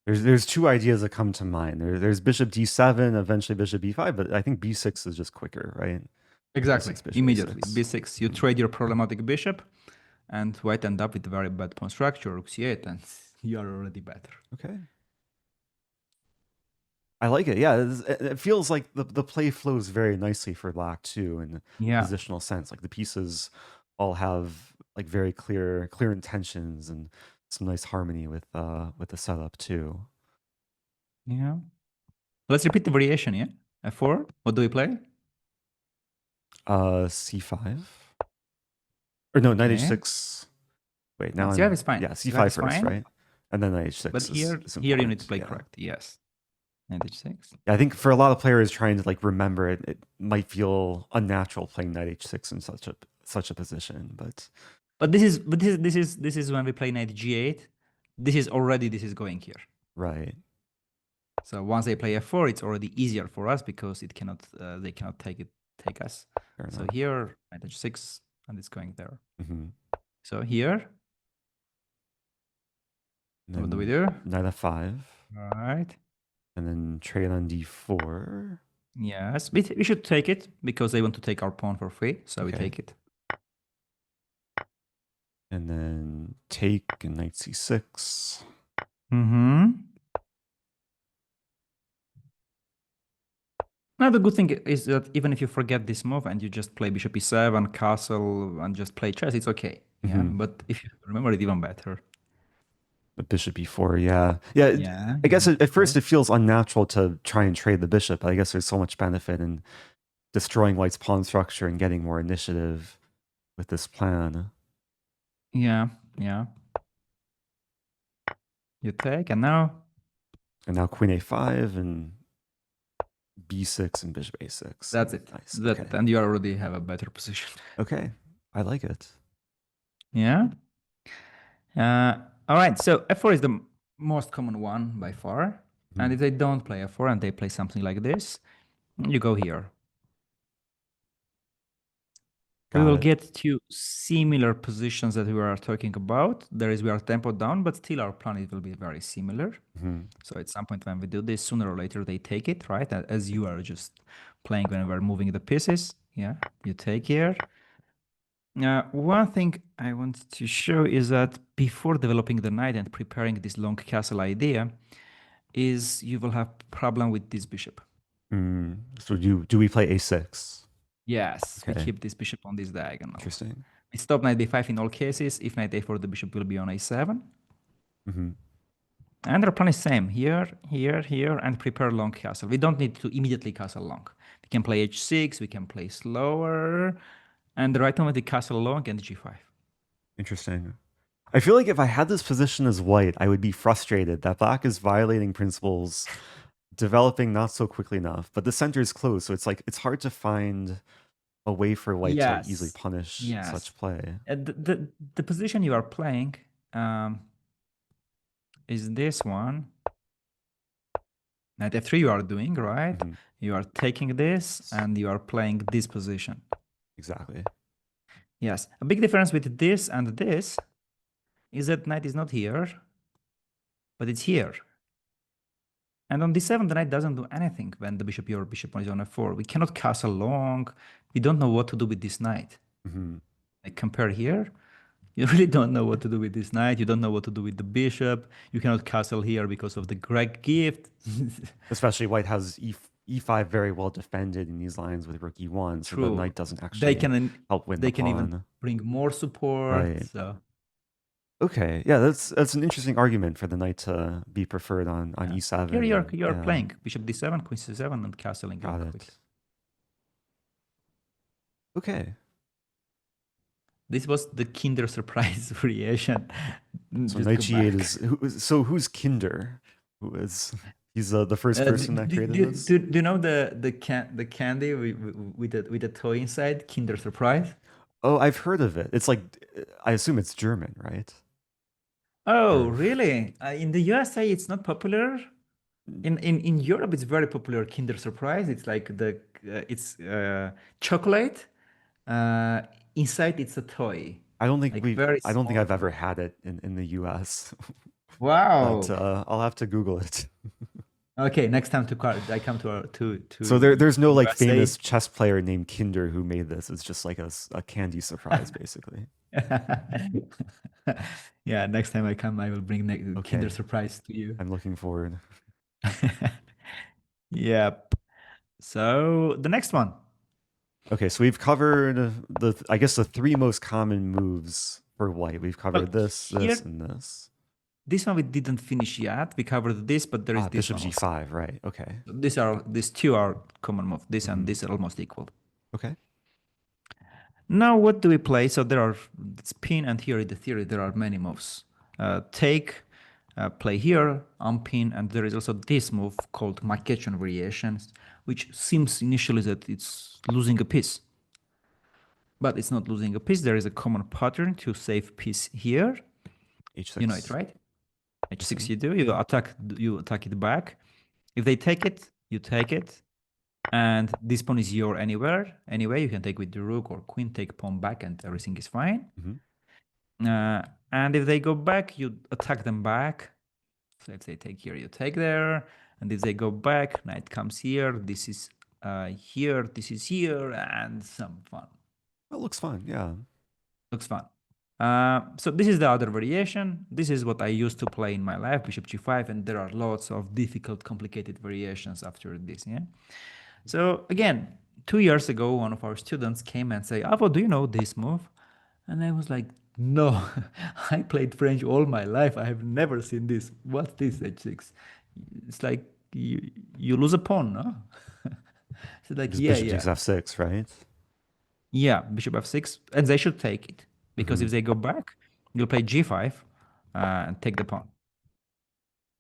There's two ideas that come to mind. There's bishop d7, eventually bishop b5, but I think b6 is just quicker, right? Exactly. B6, Immediately. B6. You trade your problematic bishop, and white end up with a very bad pawn structure, rook c8, and you are already better. Okay. I like it. Yeah, it feels like the play flows very nicely for black too, in positional sense. Like the pieces all have like very clear intentions and some nice harmony with the setup too. Yeah. Let's repeat the variation. Yeah. F4. What do we play? C5. Or no, knight h6. Wait, now C5 is fine. Yeah, c5 first, fine. Right? And then knight h6. But here you need to play correct. Yes. Knight h6. Yeah, I think for a lot of players trying to like remember it, it might feel unnatural playing knight h6 in such a position, but this is when we play knight g8. This is going here. Right. So once they play f4, it's already easier for us because it cannot they cannot take us. So here knight h6 and it's going there. Mm-hmm. So here, what do we do? Knight f5. All right. And then trade on d4. Yes, we should take it because they want to take our pawn for free. So we take it. And then take and knight c6. Mm-hmm. Now the good thing is that even if you forget this move and you just play bishop e7, castle, and just play chess, it's okay. Yeah, but if you remember it, even better. But bishop b4, yeah. Yeah, Yeah. I guess at first Sure. it feels unnatural to try and trade the bishop, but I guess there's so much benefit in destroying white's pawn structure and getting more initiative with this plan. Yeah. Yeah. You take, and now And now queen a5 and b6 and bishop a6. that's it. Nice. That's Okay. it. And you already have a better position. Okay. I like it. Yeah. All right. So f4 is the most common one by far. And if they don't play f4 and they play something like this, you go here. We Got will it. get to similar positions that we were talking about. There is we are tempo down, but still our plan it will be very similar. So at some point when we do this, sooner or later they take it, right? As you are just playing when we're moving the pieces. Yeah, you take here. One thing I want to show is that before developing the knight and preparing this long castle idea, is you will have problem with this bishop. So do we play a6? Yes, we Okay. keep this bishop on this diagonal. Interesting. We stop knight b5 in all cases. If knight a4, the bishop will be on a7. And our plan is same, here, here, here, and prepare long castle. We don't need to immediately castle long. We can play h6, we can play slower, and right now with the castle long and g5. Interesting. I feel like if I had this position as white, I would be frustrated that black is violating principles, developing not so quickly enough. But the center is closed, so it's like it's hard to find a way for white to like easily punish such play. The position you are playing is this one. Knight f3 you are doing, right? You are taking this and you are playing this position. Exactly. Yes. A big difference with this and this is that knight is not here, but it's here. And on d7, the knight doesn't do anything when the bishop, your bishop is on f4. We cannot castle long. We don't know what to do with this knight. Like compare here, you really don't know what to do with this knight. You don't know what to do with the bishop. You cannot castle here because of the Greg gift. Especially white has e5 very well defended in these lines with rook e1, so the knight doesn't actually help win the pawn. They can even bring more support. Right. So. Okay, yeah, that's an interesting argument for the knight to be preferred on e7. Here you're playing bishop d7, queen c7, and castling. Got it. Okay. This was the Kinder surprise variation. So knight g8 is so who's Kinder? He's the first person that created this? Do you know the candy with the toy inside? Kinder surprise. Oh, I've heard of it. It's like I assume it's German, right? Oh, really? In the USA, it's not popular. In Europe, it's very popular. Kinder Surprise. It's like it's chocolate. Inside, it's a toy. I don't think like I don't think I've ever had it in the US. Wow. But I'll have to Google it. Okay, next time I come to. So there's no like famous chess player named Kinder who made this. It's just like a candy surprise, basically. Yeah, next time I come, I will bring Kinder Surprise to you. I'm looking forward. Yep. So the next one. Okay, so we've covered I guess the three most common moves for white. We've covered this, and this. This one we didn't finish yet. We covered this, but there is this bishop g5, right? Okay. These two are common moves. This and this are almost equal. Okay. Now what do we play? So there are spin, and here in the theory there are many moves. Take, play here, unpin, and there is also this move called McCutcheon variations, which seems initially that it's losing a piece. But it's not losing a piece. There is a common pattern to save piece here. h6. You know it, right? h6 you do. You attack it back. If they take it, you take it. And this pawn is your anywhere. Anyway, you can take with the rook or queen, take pawn back, and everything is fine. And if they go back, you attack them back. So if they take here, you take there. And if they go back, knight comes here. This is here. This is here, and some fun. That looks fun. Yeah. Looks fun. So this is the other variation. This is what I used to play in my life, bishop g5, and there are lots of difficult, complicated variations after this. Yeah. So again, 2 years ago, one of our students came and said, Avo, do you know this move? And I was like, no, I played French all my life. I have never seen this. What's this h6? It's like you lose a pawn, no? It's like, Just yeah, bishop yeah. takes f6, right? Yeah, bishop f6, and they should take it. Because if they go back, you'll play g5 and take the pawn.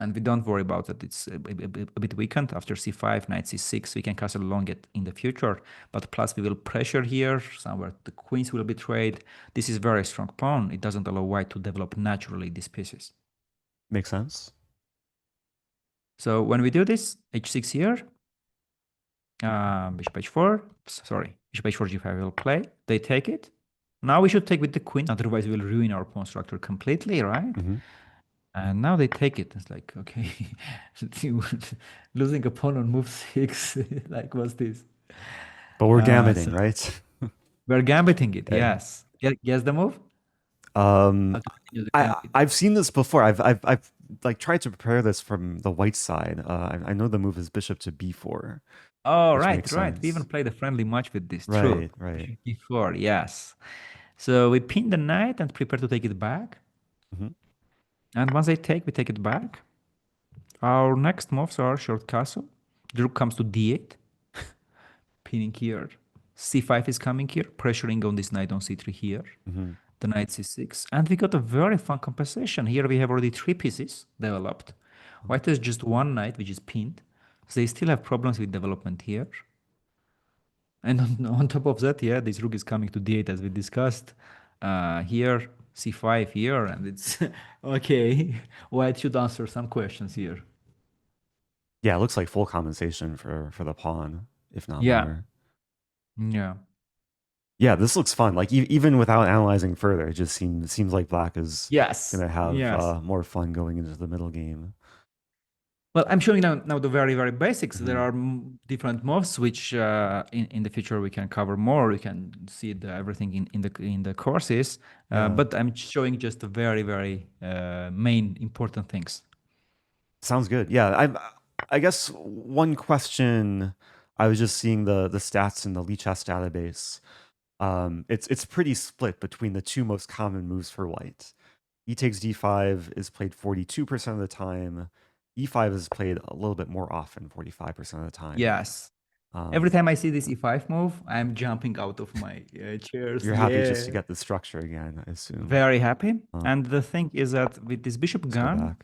And we don't worry about that. It's a bit weakened after c5, knight c6. We can castle along it in the future. But plus we will pressure here. Somewhere the queens will be trade. This is very strong pawn. It doesn't allow white to develop naturally these pieces. Makes sense. So when we do this, h6 here, bishop h4, sorry, bishop h4, g5 will play. They take it. Now we should take with the queen. Otherwise we will ruin our pawn structure completely, right? And now they take it. It's like, okay, losing a pawn on move 6, like, what's this? But we're gambiting, So right? we're gambiting it, Okay. yes. Guess the move? I've seen this before. I've like tried to prepare this from the white side. I know the move is bishop to b4. Oh, which right, makes right. We even sense. played a friendly match with this, true. Right, right. Before, yes. So we pin the knight and prepare to take it back. And once they take, we take it back. Our next moves are short castle. The rook comes to d8. Pinning here. c5 is coming here, pressuring on this knight on c3 here. The knight c6. And we got a very fun composition. Here we have already 3 pieces developed. White has just one knight, which is pinned. So they still have problems with development here. And on top of that, yeah, this rook is coming to d8 as we discussed. Here, c5 here, and it's okay. White should answer some questions here. Yeah, it looks like full compensation for the pawn, if not Yeah. more. Yeah. Yeah, this looks fun. Like even without analyzing further, it just seems like black is gonna have more fun going into the middle game. Well, I'm showing now the very, very basics. There are different moves which in the future we can cover more. You can see everything in the courses. But I'm showing just the very, very main important things. Sounds good. Yeah, I guess one question. I was just seeing the stats in the Lichess database. It's pretty split between the two most common moves for white. E takes d5 is played 42% of the time. E5 is played a little bit more often, 45% of the time. Yes. Every time I see this e5 move, I'm jumping out of my chairs. You're happy just to get the structure again, I assume. Very happy. And the thing is that with this bishop gone,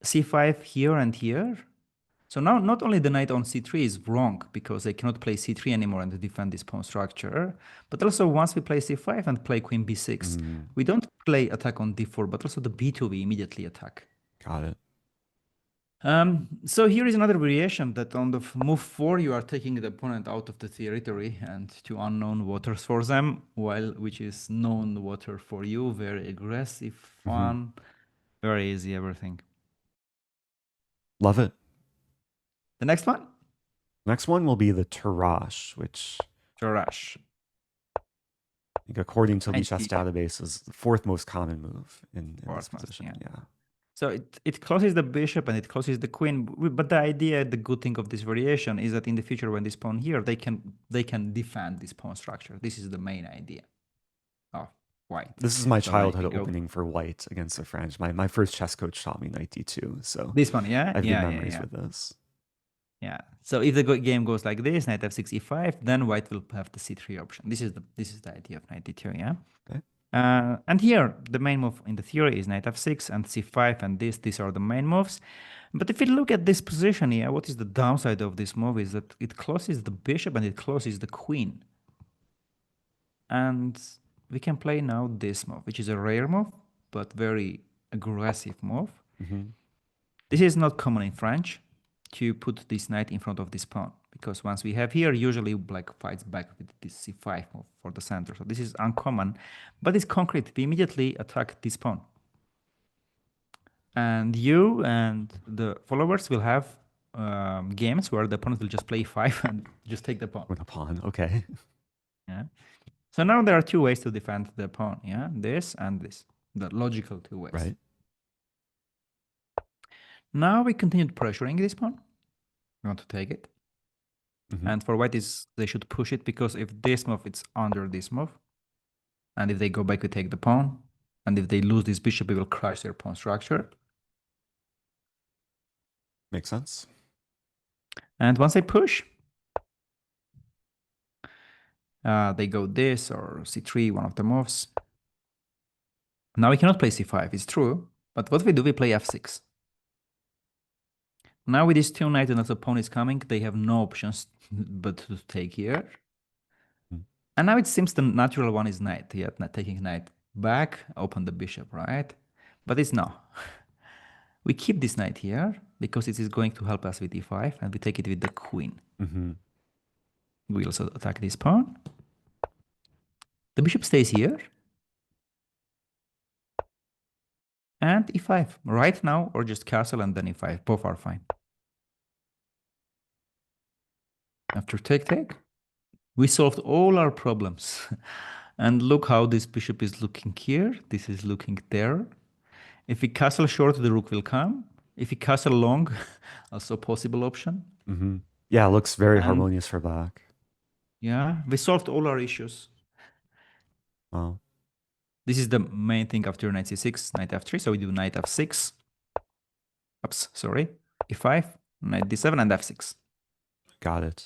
c5 here and here. So now not only the knight on c3 is wrong because they cannot play c3 anymore and defend this pawn structure, but also once we play c5 and play queen b6, we don't play attack on d4, but also the b2 we immediately attack. Got it. So here is another variation that on the move 4 you are taking the opponent out of the territory and to unknown waters for them, which is known water for you. Very aggressive, fun, very easy, everything. Love it. The next one? Next one will be the Tarrasch, which Tarrasch. I think according to Lichess database is the 4th most common move in this position. Yeah. So it closes the bishop and it closes the queen. But the idea, the good thing of this variation is that in the future when this pawn here, they can defend this pawn structure. This is the main idea of white. This is my childhood opening for white against the French. My first chess coach taught me knight d2. So this one, yeah? I have good memories with this. Yeah. So if the game goes like this, knight f6, e5, then white will have the c3 option. This is the idea of knight d2, yeah? Okay. And here, the main move in the theory is knight f6 and c5 and these are the main moves. But if you look at this position here, what is the downside of this move is that it closes the bishop and it closes the queen. And we can play now this move, which is a rare move, but very aggressive move. This is not common in French to put this knight in front of this pawn. Because once we have here, usually black fights back with this c5 move for the center. So this is uncommon, but it's concrete. We immediately attack this pawn. And you and the followers will have games where the opponent will just play 5 and just take the pawn. With a pawn, okay. Yeah. So now there are 2 ways to defend the pawn. Yeah, this and this. The logical 2 ways. Right. Now we continued pressuring this pawn. We want to take it. And for white they should push it because if this move it's under this move, And if they go back, we take the pawn. And if they lose this bishop, we will crush their pawn structure. Makes sense. And once I push, they go this or c3, one of the moves. Now we cannot play c5, it's true. But what we do, we play f6. Now with these two knights and as the pawn is coming, they have no options but to take here. And now it seems the natural one is knight. Yeah, taking knight back, open the bishop, right? But it's no. We keep this knight here because it is going to help us with e5, and we take it with the queen. We also attack this pawn. The bishop stays here. And e5 right now, or just castle and then e5. Both are fine. After take, we solved all our problems. And look how this bishop is looking here. This is looking there. If we castle short, the rook will come. If we castle long, also possible option. Yeah, it looks very harmonious for black. Yeah, we solved all our issues. Wow. This is the main thing after knight c6, knight f3. So we do knight f6. Oops, sorry. e5, knight d7, and f6. Got it.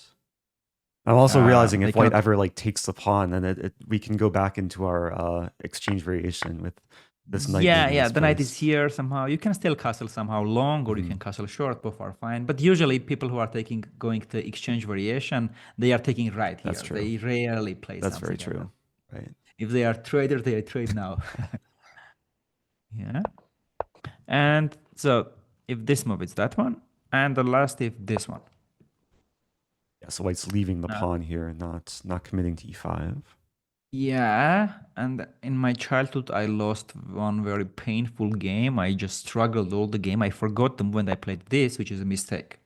I'm also realizing if white ever like takes the pawn, then we can go back into our exchange variation with this knight. Yeah, the knight is here somehow. You can still castle somehow long, or you can castle short. Both are fine. But usually people who are going to exchange variation, they are taking right here. That's true. They rarely play That's something very true. Right. If they are traders, they trade now. Yeah. And so if this move, it's that one. And the last, if this one. Yeah, so white's leaving the pawn here, not committing to e5. Yeah, and in my childhood, I lost one very painful game. I just struggled all the game. I forgot them when I played this, which is a mistake.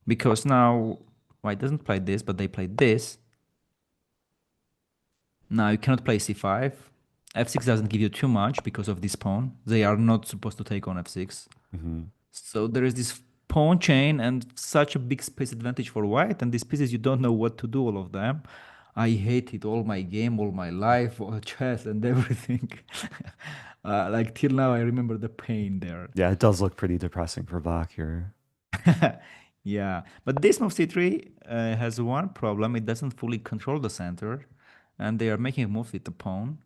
Because now white doesn't play this, but they played this. Now you cannot play c5. f6 doesn't give you too much because of this pawn. They are not supposed to take on f6. So there is this pawn chain and such a big space advantage for white. And these pieces, you don't know what to do, all of them. I hated all my game, all my life, all chess and everything. Like till now, I remember the pain there. Yeah, it does look pretty depressing for black here. Yeah, but this move c3 has one problem. It doesn't fully control the center. And they are making a move with the pawn.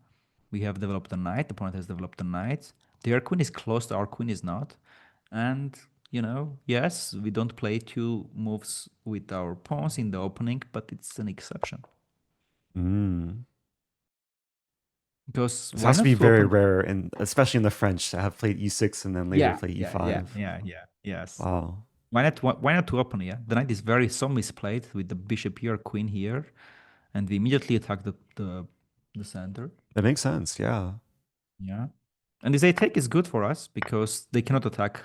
We have developed a knight. The opponent has developed a knight. Their queen is close. Our queen is not. And, you know, yes, we don't play two moves with our pawns in the opening, but it's an exception. Because it has to be very rare, and especially in the French, to have played e6 and then later play e5. Yes. Wow. Why not to open? Yeah, the knight is very so misplayed with the bishop here, queen here, and we immediately attack the center. That makes sense. Yeah. Yeah, and this a-take is good for us because they cannot attack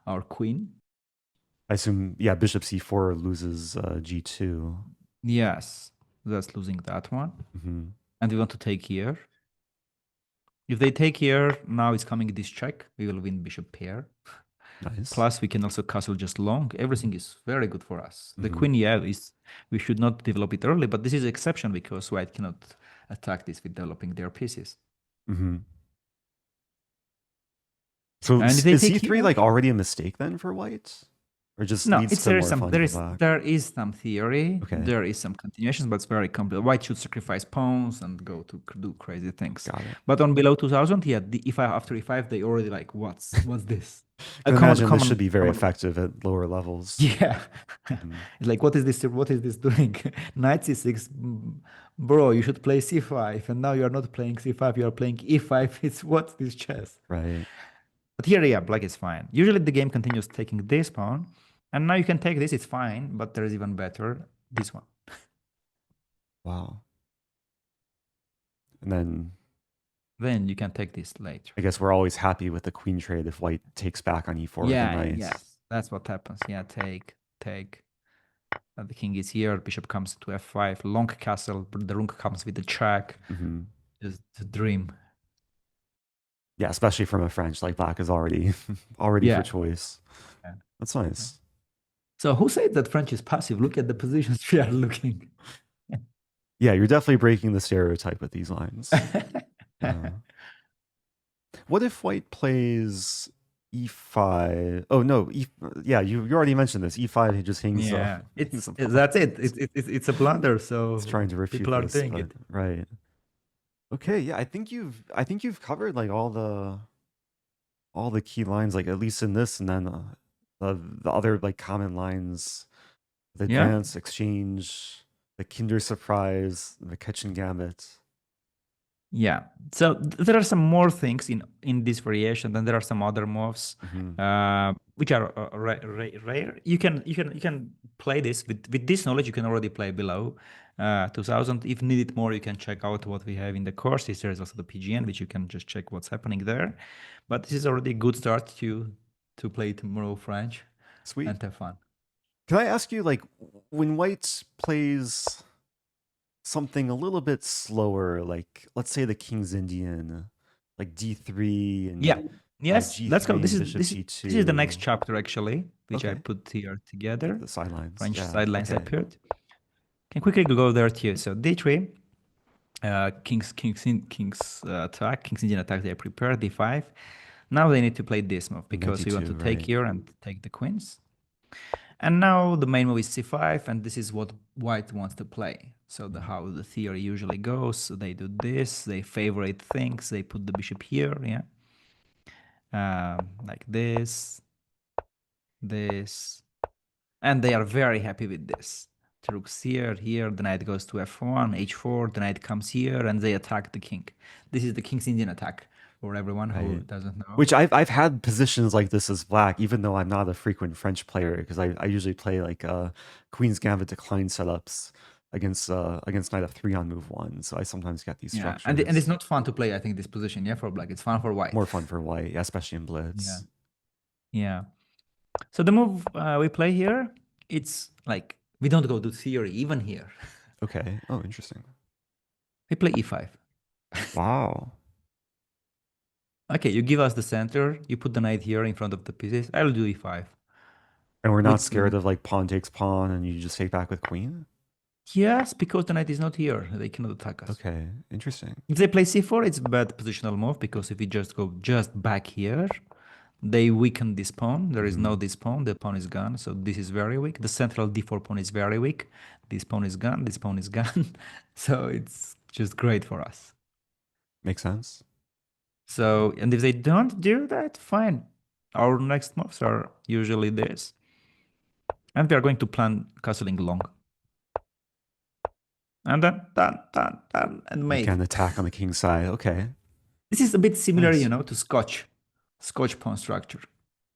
our queen. I assume, yeah, bishop c4 loses g2. Yes, that's losing that one. And we want to take here. If they take here, now it's coming this check. We will win bishop pair. Nice. Plus, we can also castle just long. Everything is very good for us. The queen, yeah, we should not develop it early, but this is an exception because white cannot attack this with developing their pieces. So is c3 like already a mistake then for white? Or just leads to more fun for black? There is some theory. Okay. There is some continuations, but it's very complex. White should sacrifice pawns and go to do crazy things. Got it. But on below 2000, yeah, the e5 after e5, they already like, what's this? I imagine this should be very effective at lower levels. Yeah. It's like, what is this? What is this doing? Knight c6, bro, you should play c5. And now you're not playing c5, you're playing e5. It's what's this chess? Right. But here, yeah, black is fine. Usually the game continues taking this pawn. And now you can take this, it's fine. But there is even better, this one. Wow. And then you can take this later. I guess we're always happy with the queen trade if white takes back on e4 with the knight. Yes, that's what happens. Yeah, take. The king is here, bishop comes to f5, long castle, the rook comes with the check. Just a dream. Yeah, especially from a French, like black is already for choice. Yeah. That's nice. So who said that French is passive? Look at the positions we are looking. Yeah, you're definitely breaking the stereotype with these lines. Uh, what if white plays e5? Oh no, yeah, you already mentioned this. E5, he just hangs Yeah, hangs the pawn. that's it. It's a blunder. It's So trying to refute people are this, doing but it. right. Okay, yeah, I think you've covered like all the key lines, like at least in this, and then the other like common lines, the Yeah. advance, exchange, the Kinder Surprise, the McCutcheon Gambit. Yeah. So there are some more things in this variation. Then there are some other moves, Hmm. which are rare. You can play this with this knowledge. You can already play below 2000. If needed more, you can check out what we have in the courses. There is also the PGN, which you can just check what's happening there. But this is already a good start to play tomorrow French Sweet. and have fun. Can I ask you, like, when white plays something a little bit slower, like let's say the King's Indian, like D3 Yeah. and Yes. Let's go. G3 This and is Bishop this is the next D2. chapter actually, which I Okay, put here like together. the sidelines. French Yeah. sidelines I Okay. put. Can quickly go there too. So D3, attack, King's Indian attack. They prepare D5. Now they need to play this move And then because we want to D2, take right? here and take the queens. And now the main move is C5, and this is what White wants to play. So how the theory usually goes, so they do this, they favorite things, they put the bishop here, yeah, like this, and they are very happy with this. The rook's here, the knight goes to f1, h4, the knight comes here, and they attack the king. This is the King's Indian attack, for everyone who Right. doesn't know. Which I've had positions like this as black, even though I'm not a frequent French player, because I usually play like Queen's Gambit decline setups against Knight f3 on move one. So I sometimes get these Yeah, and it's structures. not fun to play, I think, this position, yeah, for black. It's fun for white. More fun for white, yeah, especially in Yeah. blitz. Yeah. So the move we play here, it's like we don't go to theory even here. Okay. Oh, interesting. We play e5. Wow. Okay, you give us the center, you put the knight here in front of the pieces. I'll do e5. And we're not With scared of like pawn takes pawn and you just take back with queen? yes, because the knight is not here, they cannot attack us. Okay, interesting. If they play c4, it's a bad positional move because if we just go just back here, they weaken this pawn. There is no this pawn. The pawn is gone. So this is very weak. The central d4 pawn is very weak. This pawn is gone. This pawn is gone. So it's just great for us. Makes sense. So, and if they don't do that, fine. Our next moves are usually this. And we are going to plan castling long. And then done, done, done, and mate. Again, attack on the king side. Okay. This is a bit similar, Nice. to Scotch pawn structure.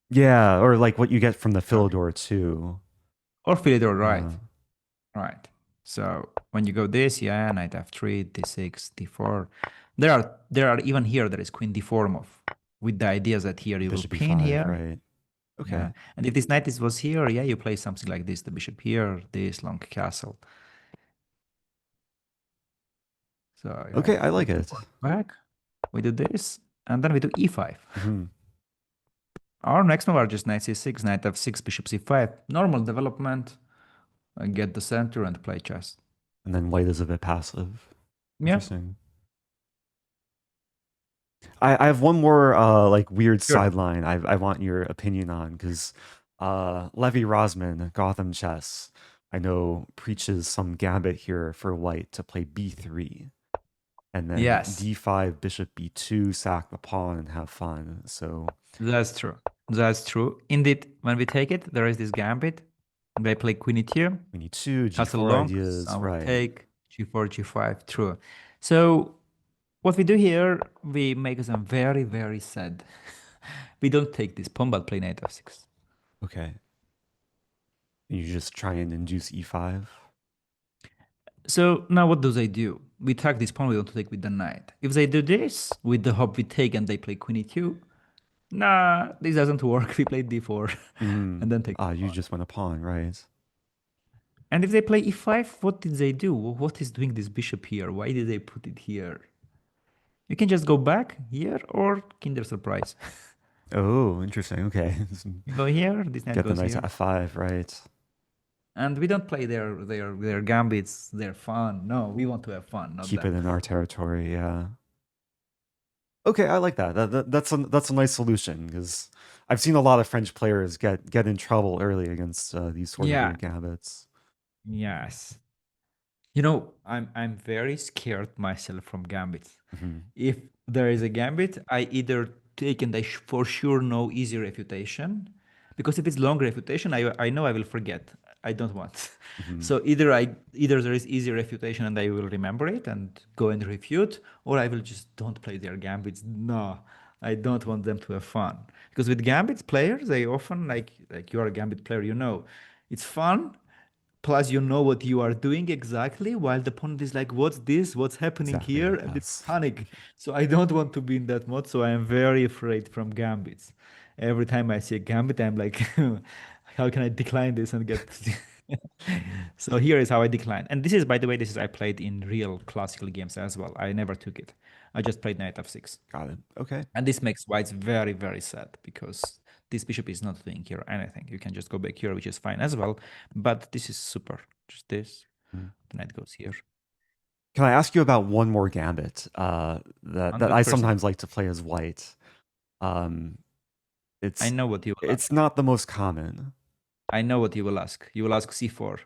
Yeah, or like what you get from the Okay. Philidor too. Or Philidor, right. Uh, Right. So when you go this, yeah, knight f3, d6, d4. There are even here there is queen d4 move with the idea that here you will Bishop pin e5, here. right. Okay. Yeah. And if this knight was here, yeah, you play something like this, the bishop here, this long castle. So yeah, Okay, I like put the it. pawn back. We do this, and then we do e5. Hmm. Our next move are just knight c6, knight f6, bishop c5. Normal development. And get the center and play chess. And then white is a bit passive. Yeah. Interesting. I have one more like weird Sure. sideline I want your opinion on because Levy Rozman, Gotham Chess, I know preaches some gambit here for white to play b3 and then Yes. d5, bishop b2, sack the pawn and have fun. So That's true. That's true. Indeed, when we take it, there is this gambit. They play queen e2, we need two castle g4 long, ideas, some will right? take, g4, g5, true. So what we do here, we make them very, very sad. We don't take this pawn, but play knight f6. Okay. You just try and induce e5. So now what do they do? We attack this pawn, we want to take with the knight. If they do this, with the hope we take and they play queen e2, nah, this doesn't work. We play d4 and then take the You pawn. just went a pawn, right? And if they play e5, what did they do? What is doing this bishop here? Why did they put it here? You can just go back here or Kinder Surprise. Oh, interesting. Okay. You go here, this knight Get the goes knight to here. f5, right? And we don't play their gambits. They're fun. No, we want to have fun, not Keep it them. in our territory. Yeah. Okay, I like that. That's a nice solution because I've seen a lot of French players get in trouble early against these sort of Yeah. weird gambits. Yes. You know, I'm very scared myself from gambits. Hmm. If there is a gambit, I either take and for sure know easy refutation, because if it's long refutation, I know I will forget. I don't want. Hmm. So either there is easy refutation and I will remember it and go and refute, or I will just don't play their gambits. No, I don't want them to have fun. Because with gambits players, they often like you are a gambit player, you know, it's fun. Plus, you know what you are doing exactly, while the opponent is like, "What's this? What's happening Exactly. here?" And it's Yes. panic. So I don't want to be in that mode. So I am very afraid from gambits. Every time I see a gambit, I'm like, "How can I decline this and get?" So here is how I decline. And this is, by the way, this is I played in real classical games as well. I never took it. I just played knight f6. Got it. Okay. And this makes whites very, very sad because this bishop is not doing here anything. You can just go back here, which is fine as well. But this is super. Just this. Mm. The knight goes here. Can I ask you about one more gambit that I 100%. sometimes like to play as white? I It's know what you will it's ask. not the most common. I know what you will ask. You will ask c4.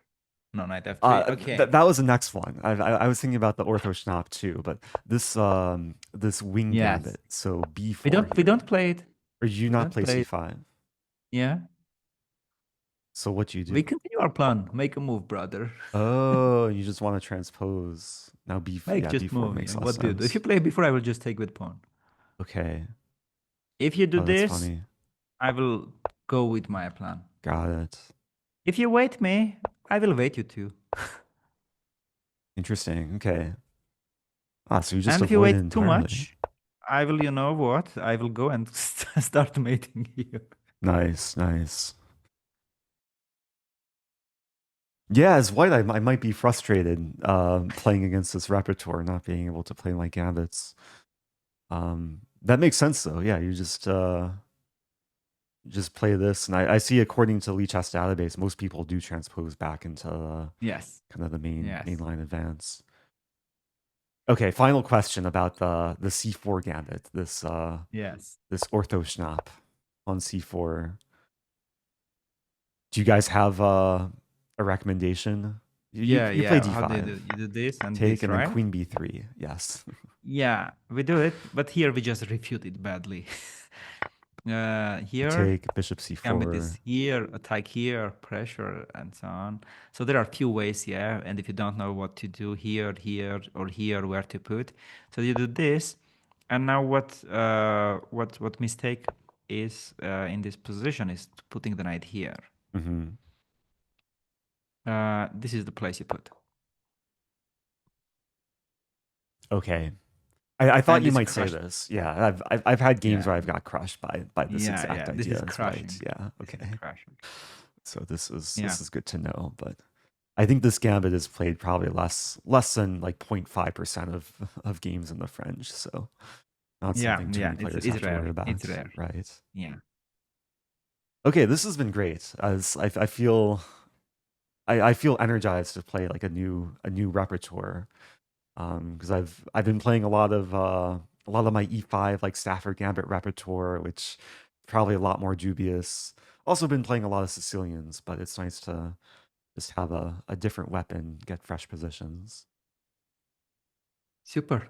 No, knight f3. Okay. That was the next one. I was thinking about the Orthoschnapp too, but this wing Yes. gambit. So We b4 don't we here. don't play it. Or do you We not don't play play it. c5? Yeah. So what do you We do? continue our plan. Make a move, brother. Oh, you just want to transpose. Now Make yeah, just b4 move. makes Yeah. less What do you do? If you sense. play before, I will just take with pawn. Okay. If you do Oh, that's this, funny. I will go with my plan. Got it. If you wait me, I will wait you too. Interesting. Okay. Ah, so you just And if you avoid it wait too entirely. much, I will, you know what? I will go and start mating here. Nice, nice. Yeah, as white, I might be frustrated playing against this repertoire, not being able to play my gambits. That makes sense though. Yeah, you just play this, and I see according to Lee Chess database, most people do transpose back into Yes. kind of the Yes. mainline advance. Okay, final question about the c4 gambit. Yes. This Orthoschnapp on c4. Do you guys have a recommendation? You play Yeah. How do you d5, do? You do this and take, this, and then right? queen b3. Yes. Yeah, we do it, but here we just refute it badly. Here, Take bishop gambit c4. is here, attack here, pressure, and so on. So there are few ways, yeah. And if you don't know what to do here, here, or here, where to put, so you do this. And now what mistake is in this position is putting the knight here. Mm-hmm. This is the place you put. Okay. I thought And you it's might say crushed. this. Yeah, I've had games Yeah, where I've got crushed by this exact yeah. This idea is as white. crushing. Yeah. This is Okay. crushing. So this Yeah. is good to know. But I think this gambit is played probably less than like 0.5% of games in the French. So not something too many players have It's to worry rare. about. It's rare. Right. Yeah. Okay, this has been great. As I feel I feel energized to play like a new repertoire. Because I've been playing a lot of my E5 like Stafford Gambit repertoire, which probably a lot more dubious. Also been playing a lot of Sicilians, but it's nice to just have a different weapon, get fresh positions. Super.